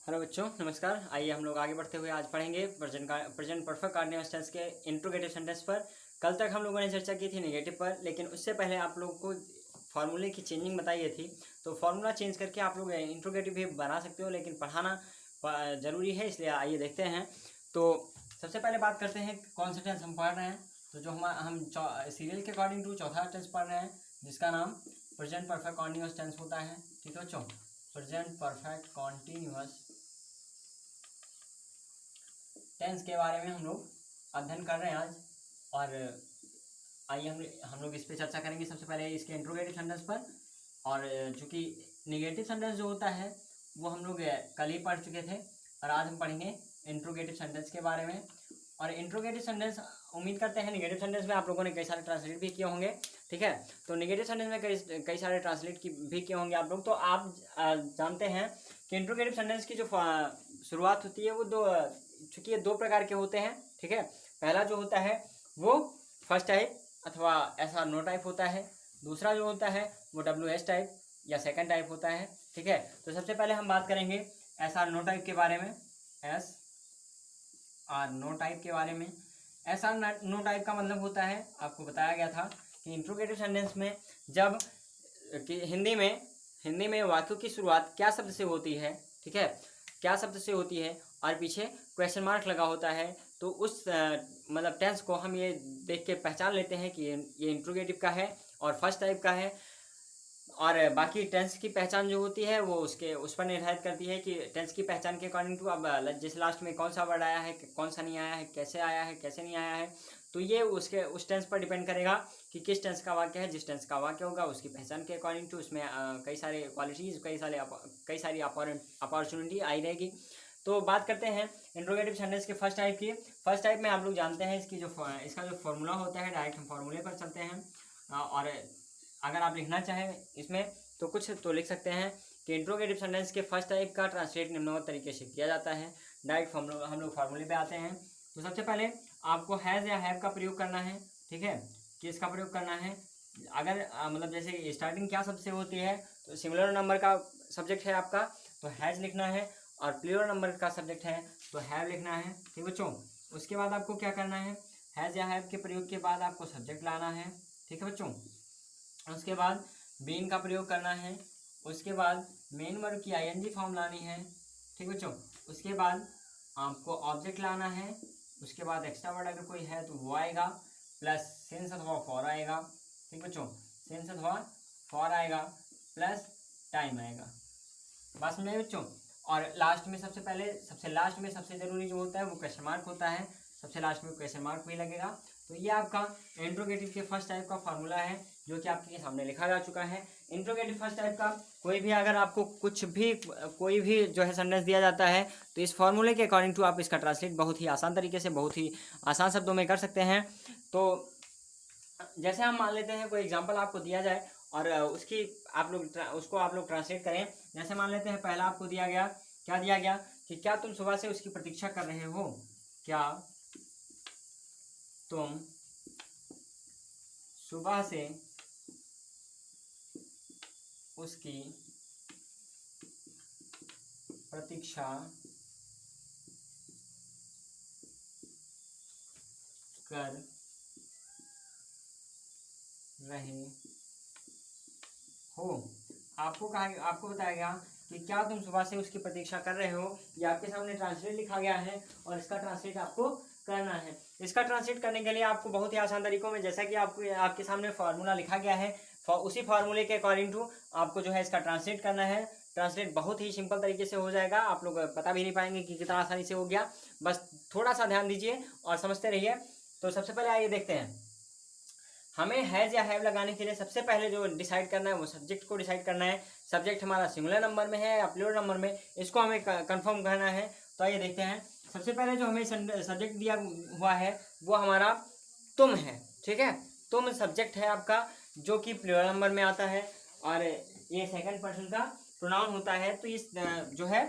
Hello बच्चों, नमस्कार। आइए हम लोग आगे बढ़ते हुए आज पढ़ेंगे प्रेजेंट परफेक्ट कंटीन्यूअस टेंस के इंट्रोगेटिव सेंटेंस पर। कल तक हम लोगों ने चर्चा की थी नेगेटिव पर, लेकिन उससे पहले आप लोगों को फार्मूले की चेंजिंग बताई थी। तो फार्मूला चेंज करके आप लोग इंट्रोगेटिव भी बना सकते हो, लेकिन पढ़ाना ज़रूरी है, इसलिए आइए देखते हैं। तो सबसे पहले बात करते हैं कौन सा टेंस हम पढ़ रहे हैं। तो जो हम सीरियल के अकॉर्डिंग टू चौथा टेंस पढ़ रहे हैं, जिसका नाम प्रेजेंट परफेक्ट कंटीन्यूअस टेंस होता है। ठीक है बच्चों, प्रेजेंट परफेक्ट कंटीन्यूअस टेंस के बारे में हम लोग अध्ययन कर रहे हैं आज। और आइए हम लोग इस पे चर्चा करेंगे। सबसे पहले इसके इंट्रोगेटिव सेंटेंस पर, और चूँकि नेगेटिव सेंटेंस जो होता है वो हम लोग कल ही पढ़ चुके थे, और आज हम पढ़ेंगे इंट्रोगेटिव सेंटेंस के बारे में। और इंट्रोगेटिव सेंटेंस उम्मीद करते हैं नेगेटिव सेंटेंस में आप लोगों ने कई सारे ट्रांसलेट भी किए होंगे। ठीक है, तो नेगेटिव सेंटेंस में कई सारे ट्रांसलेट भी किए होंगे आप लोग। तो आप जानते हैं कि इंट्रोगेटिव सेंटेंस की जो शुरुआत होती है वो चूँकि ये दो प्रकार के होते हैं। ठीक है, पहला जो होता है वो फर्स्ट टाइप अथवा ऐसा नो टाइप होता है। दूसरा जो होता है वो WS टाइप या सेकंड टाइप होता है। ठीक है, तो सबसे पहले हम बात करेंगे SR नो टाइप के बारे में। SR नो टाइप के बारे में। SR नो टाइप का मतलब होता है, आपको बताया गया था कि इंट्रोगेटिव सेंटेंस में जब कि हिंदी में वाक्यों की शुरुआत क्या शब्द से होती है। ठीक है, क्या शब्द से होती है और पीछे क्वेश्चन मार्क लगा होता है, तो उस मतलब टेंस को हम ये देख के पहचान लेते हैं कि ये इंट्रोगेटिव का है और फर्स्ट टाइप का है। और बाकी टेंस की पहचान जो होती है वो उस पर निर्धारित करती है कि टेंस की पहचान के अकॉर्डिंग टू अब जैसे लास्ट में कौन सा वर्ड आया है, कौन सा नहीं आया है, कैसे आया है, कैसे नहीं आया है। तो ये उस टेंस पर डिपेंड करेगा कि किस टेंस का वाक्य है। जिस टेंस का वाक्य होगा उसकी पहचान के अकॉर्डिंग टू उसमें कई सारे क्वालिटीज़, कई सारी अपॉर्चुनिटी आई रहेगी। तो बात करते हैं इंट्रोगेटिव सेंटेंस के फर्स्ट टाइप की। फर्स्ट टाइप में आप लोग जानते हैं इसका जो फॉर्मूला होता है, डायरेक्ट हम फॉर्मूले पर चलते हैं। और अगर आप लिखना चाहें इसमें तो कुछ तो लिख सकते हैं कि इंट्रोगेटिव सेंटेंस के फर्स्ट टाइप का ट्रांसलेट निम्नवत तरीके से किया जाता है। डायरेक्ट हम लोग फार्मूले पे आते हैं। तो सबसे पहले आपको हैज़ या हैव का प्रयोग करना है। ठीक है, किसका प्रयोग करना है? अगर मतलब जैसे स्टार्टिंग क्या शब्द से होती है, तो सिमिलर नंबर का सब्जेक्ट है आपका तो हैज़ लिखना है, और प्लूरल नंबर का सब्जेक्ट है तो हैव लिखना है। ठीक बच्चों, उसके बाद आपको क्या करना है, हैज़ या हैव के प्रयोग के बाद आपको सब्जेक्ट लाना है। ठीक है बच्चों, उसके बाद बीन का प्रयोग करना है। उसके बाद मेन वर्ब की ING फॉर्म लानी है। ठीक बच्चों, उसके बाद आपको ऑब्जेक्ट लाना है। उसके बाद एक्स्ट्रा वर्ड अगर कोई है तो वो आएगा, प्लस सिंस अथवा फॉर आएगा। ठीक बच्चों, सिंस अथवा फॉर आएगा, प्लस टाइम आएगा। बात समझ में बच्चों? और लास्ट में सबसे लास्ट में सबसे ज़रूरी जो होता है वो क्वेश्चन मार्क होता है। सबसे लास्ट में क्वेश्चन मार्क भी लगेगा। तो ये आपका इंट्रोगेटिव के फर्स्ट टाइप का फार्मूला है, जो कि आपके सामने लिखा जा चुका है। इंट्रोगेटिव फर्स्ट टाइप का कोई भी अगर आपको कोई भी जो है सेंटेंस दिया जाता है, तो इस फार्मूले के अकॉर्डिंग टू आप इसका ट्रांसलेट बहुत ही आसान तरीके से, बहुत ही आसान शब्दों में कर सकते हैं। तो जैसे हम मान लेते हैं कोई एग्जांपल आपको दिया जाए और उसकी आप लोग ट्रांसलेट करें। जैसे मान लेते हैं पहला आपको दिया गया, क्या दिया गया कि क्या तुम सुबह से उसकी प्रतीक्षा कर रहे हो? क्या तुम सुबह से उसकी प्रतीक्षा कर रहे हो? आपको बताया गया कि क्या तुम सुबह से उसकी प्रतीक्षा कर रहे हो। ये आपके सामने ट्रांसलेट लिखा गया है और इसका ट्रांसलेट आपको करना है। इसका ट्रांसलेट करने के लिए आपको बहुत ही आसान तरीकों में, जैसा कि आपके सामने फार्मूला लिखा गया है, उसी फार्मूले के अकॉर्डिंग टू आपको जो है इसका ट्रांसलेट करना है। ट्रांसलेट बहुत ही सिंपल तरीके से हो जाएगा, आप लोग पता भी नहीं पाएंगे कि कितना आसानी से हो गया। बस थोड़ा सा ध्यान दीजिए और समझते रहिए। तो सबसे पहले आइए देखते हैं, हमें हैज़ या हैव लगाने के लिए सबसे पहले जो डिसाइड करना है वो सब्जेक्ट को डिसाइड करना है। सब्जेक्ट हमारा सिंगुलर नंबर में है या प्लूरल नंबर में, इसको हमें कंफर्म करना है। तो आइए देखते हैं। सबसे पहले जो हमें सब्जेक्ट दिया हुआ है वो हमारा तुम है। ठीक है, तुम सब्जेक्ट है आपका, जो कि प्लूरल नंबर में आता है, और ये सेकंड पर्सन का प्रोनाउन होता है। तो इस जो है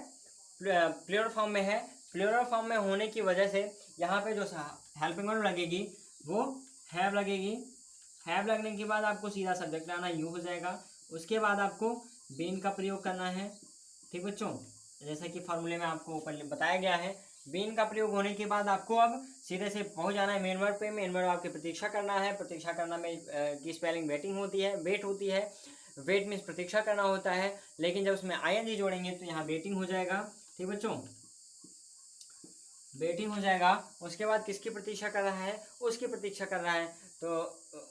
प्लूरल फॉर्म में है। प्लूरल फॉर्म में होने की वजह से यहाँ पे जो हेल्पिंग वर्ब लगेगी वो हैव लगेगी। हैव लगने के बाद आपको सीधा सब्जेक्ट लाना, यू हो जाएगा। उसके बाद आपको बीन का प्रयोग करना है। ठीक बच्चों, जैसा कि फॉर्मूले में आपको ऊपर बताया गया है, बीन का प्रयोग होने के बाद आपको अब सीधे से पहुंच जाना है मेन वर्ब पे। मेन वर्ब आपकी प्रतीक्षा करना है। प्रतीक्षा करना में की स्पेलिंग वेटिंग होती है, वेट होती है। वेट मीन्स प्रतीक्षा करना होता है, लेकिन जब उसमें आईएनजी जोड़ेंगे तो यहाँ वेटिंग हो जाएगा। ठीक बच्चों, वेटिंग हो जाएगा। उसके बाद किसकी प्रतीक्षा कर रहा है? उसकी प्रतीक्षा कर रहा है। तो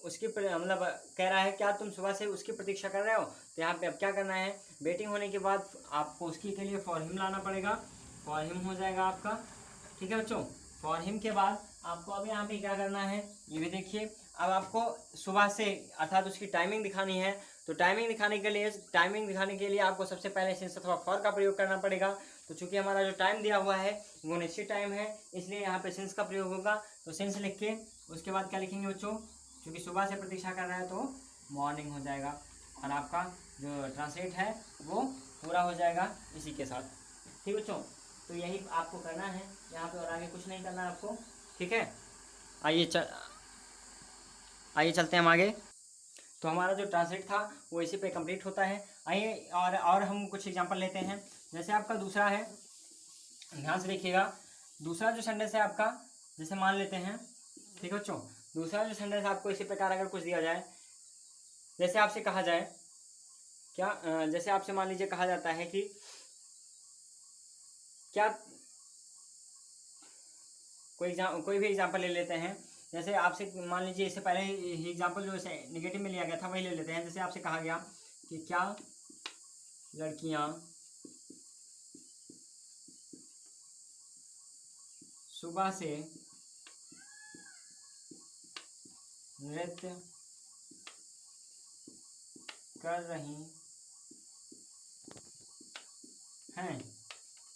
उसकी मतलब कह रहा है क्या तुम सुबह से उसकी प्रतीक्षा कर रहे हो, तो यहाँ पे अब क्या करना है, वेटिंग होने के बाद आपको उसकी के लिए फॉर हिम लाना पड़ेगा। फॉर हिम हो जाएगा आपका। ठीक है बच्चों, फॉर हिम के बाद आपको अब यहाँ पे क्या करना है, ये भी देखिए। अब आपको सुबह से अर्थात उसकी टाइमिंग दिखानी है, तो टाइमिंग दिखाने के लिए आपको सबसे पहले सिंस अथवा फॉर का प्रयोग करना पड़ेगा। तो चूंकि हमारा जो टाइम दिया हुआ है वो निश्चित टाइम है, इसलिए यहाँ पे सिंस का प्रयोग होगा। तो सिंस लिख के उसके बाद क्या लिखेंगे बच्चों, क्योंकि सुबह से प्रतीक्षा कर रहा है तो मॉर्निंग हो जाएगा, और आपका जो ट्रांसलेट है वो पूरा हो जाएगा इसी के साथ। ठीक बच्चों, तो यही आपको करना है यहाँ पे, और आगे कुछ नहीं करना है आपको। ठीक है, आइए चलते हैं हम आगे। तो हमारा जो ट्रांसलेट था वो इसी पे कंप्लीट होता है। आइए और हम कुछ एग्जांपल लेते हैं। जैसे आपका दूसरा है, ध्यान से देखिएगा। दूसरा जो सेंटेंस है आपका, जैसे मान लेते हैं, ठीक है बच्चों, दूसरा जो सेंटेंस आपको इसी प्रकार अगर कुछ दिया जाए, जैसे आपसे कहा जाए क्या, जैसे आपसे मान लीजिए कहा जाता है कि क्या, कोई भी एग्जांपल ले लेते हैं। जैसे आपसे मान लीजिए, इससे पहले ही एग्जांपल जो इसे निगेटिव में लिया गया था वही ले लेते हैं। जैसे आपसे कहा गया कि क्या लड़कियां सुबह से नृत्य कर रही हैं।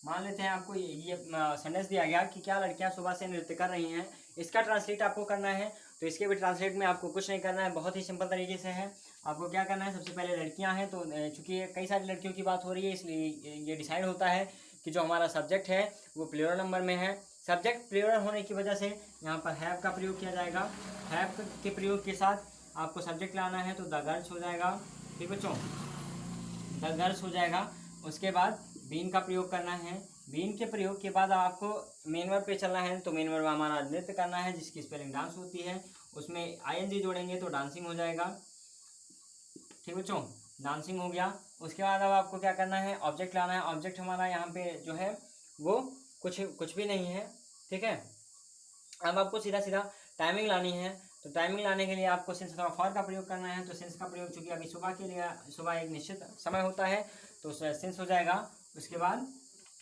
मान लेते हैं आपको ये सेंटेंस दिया गया कि क्या लड़कियां सुबह से नृत्य कर रही हैं। इसका ट्रांसलेट आपको करना है। तो इसके भी ट्रांसलेट में आपको कुछ नहीं करना है, बहुत ही सिंपल तरीके से है। आपको क्या करना है, सबसे पहले लड़कियां हैं, तो चूंकि कई सारी लड़कियों की बात हो रही है, इसलिए ये डिसाइड होता है कि जो हमारा सब्जेक्ट है वो प्लूरल नंबर में है। सब्जेक्ट प्लूरल होने की वजह से यहाँ पर हैव का प्रयोग किया जाएगा। हैव के प्रयोग के साथ आपको सब्जेक्ट लाना है, तो द गर्ल्स हो जाएगा। ठीक बच्चों, द गर्ल्स हो जाएगा। उसके बाद बीन का प्रयोग करना है। बीन के प्रयोग के बाद आपको मेन वर्ब पे चलना है। तो मेन वर्ब हमारा नृत्य करना है, जिसकी स्पेलिंग डांस होती है। उसमें आईएनजी जोड़ेंगे तो डांसिंग हो जाएगा। ठीक बच्चों, डांसिंग हो गया। उसके बाद अब आपको क्या करना है, ऑब्जेक्ट लाना है। ऑब्जेक्ट हमारा यहाँ पे जो है वो कुछ भी नहीं है। ठीक है, अब आपको सीधा सीधा टाइमिंग लानी है। तो टाइमिंग लाने के लिए आपको सिंस अथवा फॉर का प्रयोग करना है। तो सिंस का प्रयोग चूंकि अभी सुबह के लिए, सुबह एक निश्चित समय होता है, तो सिंस हो जाएगा। उसके बाद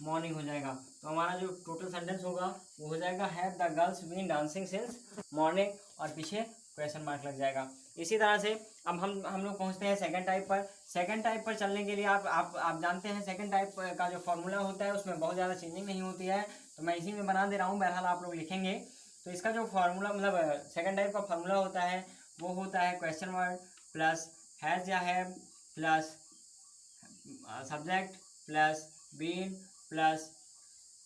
मॉर्निंग हो जाएगा। तो हमारा जो टोटल सेंटेंस होगा वो हो जाएगा, have the girls been dancing since morning, और पीछे क्वेश्चन मार्क लग जाएगा। इसी तरह से अब हम लोग पहुंचते हैं सेकंड टाइप पर। सेकंड टाइप पर चलने के लिए आप जानते हैं सेकंड टाइप का जो फॉर्मूला होता है उसमें बहुत ज़्यादा चेंजिंग नहीं होती है, तो मैं इसी में बना दे रहा हूँ, बहरहाल आप लोग लिखेंगे। तो इसका जो फार्मूला मतलब सेकंड टाइप का फार्मूला होता है वो होता है क्वेश्चन वर्ड प्लस हैज या have plus subject plus been plus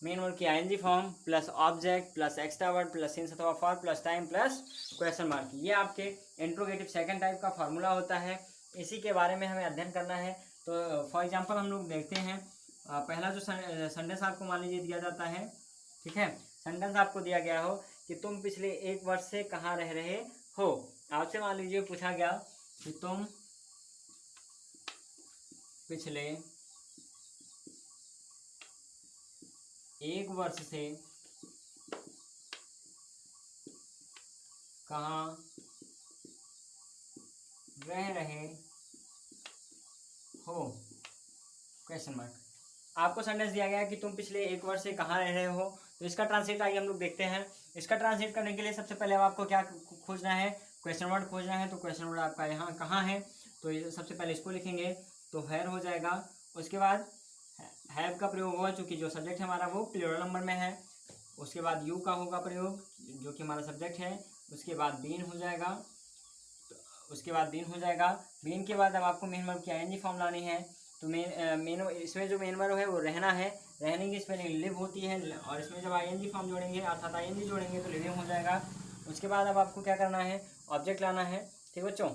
main word की ING form plus object plus extra word plus since अथवा for plus time plus question mark. ये आपके इंट्रोगेटिव सेकंड टाइप का फार्मूला होता है। इसी के बारे में हमें अध्ययन करना है। तो फॉर एग्जांपल हम लोग देखते हैं, पहला जो सेंटेंस आपको मान लीजिए दिया जाता है, ठीक है, सेंटेंस आपको दिया गया हो कि तुम पिछले 1 वर्ष से कहाँ रह रहे हो। आपसे मान लीजिए पूछा गया कि तुम पिछले 1 वर्ष से कहाँ रह रहे हो, क्वेश्चन मार्क। आपको सेंटेंस दिया गया है कि तुम पिछले 1 वर्ष से कहाँ रह रहे हो। तो इसका ट्रांसलेट आइए हम लोग देखते हैं। इसका ट्रांसलेट करने के लिए सबसे पहले अब आपको क्या खोजना है, क्वेश्चन वर्ड खोजना है। तो क्वेश्चन वर्ड आपका यहाँ कहाँ है, तो सबसे पहले इसको लिखेंगे, तो वेयर हो जाएगा। उसके बाद हैव का प्रयोग होगा, चूँकि जो सब्जेक्ट है हमारा वो प्लूरल नंबर में है। उसके बाद यू का होगा प्रयोग, जो कि हमारा सब्जेक्ट है। उसके बाद बीन हो जाएगा, उसके बाद बीन हो जाएगा। बीन के बाद अब आपको मेन वर्ब की आईएनजी फॉर्म लानी है। तो इसमें जो मेन वर्ब है वो रहना है, रहने की स्पेलिंग लिव होती है, और इसमें जब आईएनजी फॉर्म जोड़ेंगे अर्थात आईएनजी जोड़ेंगे तो लिविंग हो जाएगा। उसके बाद अब आपको क्या करना है, ऑब्जेक्ट लाना है। ठीक बच्चों,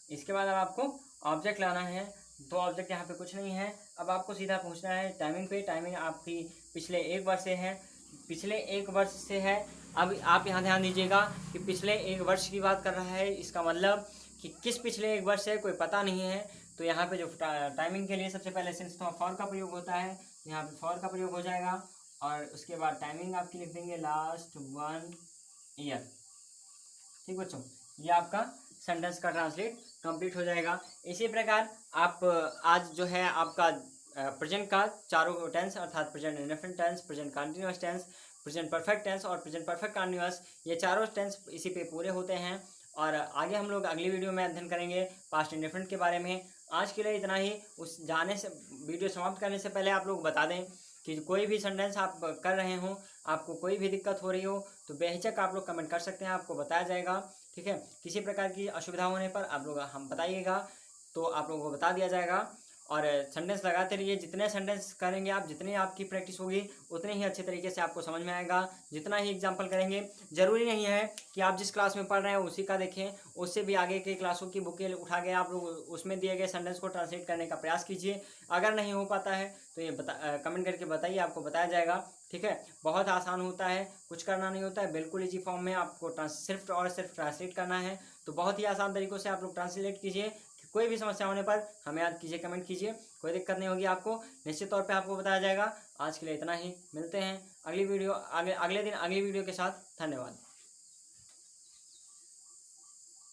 इसके बाद अब आपको ऑब्जेक्ट लाना है। तो ऑब्जेक्ट यहाँ पे कुछ नहीं है, अब आपको सीधा पूछना है टाइमिंग पे। टाइमिंग आपकी पिछले 1 वर्ष से है, पिछले 1 वर्ष से है। अब आप यहाँ ध्यान दीजिएगा कि पिछले 1 वर्ष की बात कर रहा है, इसका मतलब कि किस पिछले 1 वर्ष से कोई पता नहीं है। तो यहाँ पे जो टाइमिंग के लिए सबसे पहले सिंस फॉर का प्रयोग होता है, यहाँ पे फॉर का प्रयोग हो जाएगा और उसके बाद टाइमिंग आपकी लिख देंगे लास्ट 1 ईयर। ठीक बच्चों, ये आपका सेंटेंस का ट्रांसलेट कंप्लीट हो जाएगा। इसी प्रकार आप आज जो है आपका प्रेजेंट का चारों टेंस अर्थात present indefinite tense, present continuous tense, present perfect tense और प्रेजेंट परफेक्ट कंटिन्यूअस, ये चारों टेंस इसी पे पूरे होते हैं। और आगे हम लोग अगली वीडियो में अध्ययन करेंगे पास्ट इंडेफिनिट के बारे में। आज के लिए इतना ही। उस जाने से वीडियो समाप्त करने से पहले आप लोग बता दें कि कोई भी सेंटेंस आप कर रहे हो, आपको कोई भी दिक्कत हो रही हो तो बेहिचक आप लोग कमेंट कर सकते हैं, आपको बताया जाएगा। ठीक है, किसी प्रकार की असुविधा होने पर आप लोग हम बताइएगा तो आप लोगों को बता दिया जाएगा। और सेंटेंस लगाते रहिए, जितने सेंटेंस करेंगे आप, जितनी आपकी प्रैक्टिस होगी उतने ही अच्छे तरीके से आपको समझ में आएगा। जितना ही एग्जाम्पल करेंगे, ज़रूरी नहीं है कि आप जिस क्लास में पढ़ रहे हैं उसी का देखें, उससे भी आगे के क्लासों की बुकें उठा के आप लोग उसमें दिए गए सेंटेंस को ट्रांसलेट करने का प्रयास कीजिए। अगर नहीं हो पाता है तो ये कमेंट करके बताइए, आपको बताया जाएगा। ठीक है, बहुत आसान होता है, कुछ करना नहीं होता है, बिल्कुल इजी फॉर्म में आपको सिर्फ और सिर्फ ट्रांसलेट करना है। तो बहुत ही आसान तरीक़ों से आप लोग ट्रांसलेट कीजिए। कोई भी समस्या होने पर हमें याद कीजिए, कमेंट कीजिए, कोई दिक्कत नहीं होगी आपको, निश्चित तौर पे आपको बताया जाएगा। आज के लिए इतना ही, मिलते हैं अगली वीडियो अगले दिन अगली वीडियो के साथ। धन्यवाद।